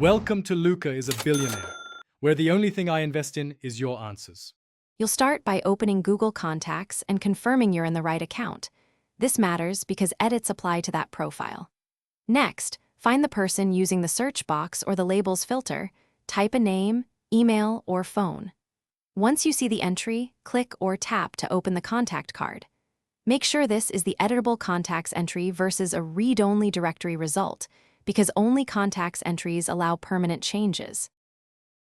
Welcome to Luca is a Billionaire, where the only thing I invest in is your answers. You'll start by opening Google Contacts and confirming you're in the right account. This matters because edits apply to that profile. Next, find the person using the search box or the labels filter, type a name, email, or phone. Once you see the entry, click or tap to open the contact card. Make sure this is the editable contacts entry versus a read-only directory result, because only contacts entries allow permanent changes.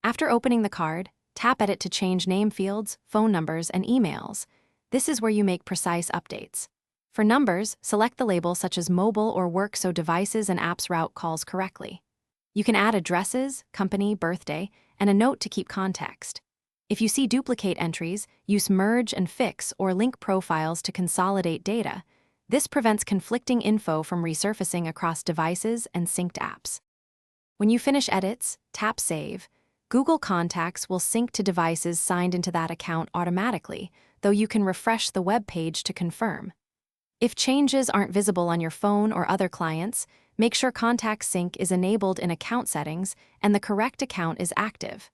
After opening the card, tap Edit to change name fields, phone numbers, and emails. This is where you make precise updates. For numbers, select the label such as mobile or work so devices and apps route calls correctly. You can add addresses, company, birthday, and a note to keep context. If you see duplicate entries, use merge and fix or link profiles to consolidate data. This prevents conflicting info from resurfacing across devices and synced apps. When you finish edits, tap Save. Google Contacts will sync to devices signed into that account automatically, though you can refresh the web page to confirm. If changes aren't visible on your phone or other clients, make sure Contact Sync is enabled in account settings and the correct account is active.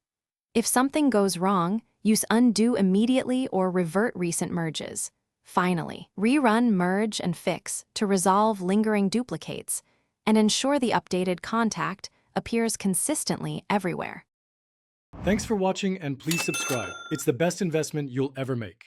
If something goes wrong, use Undo immediately or revert recent merges. Finally, rerun Merge and Fix to resolve lingering duplicates and ensure the updated contact appears consistently everywhere. Thanks for watching and please subscribe. It's the best investment you'll ever make.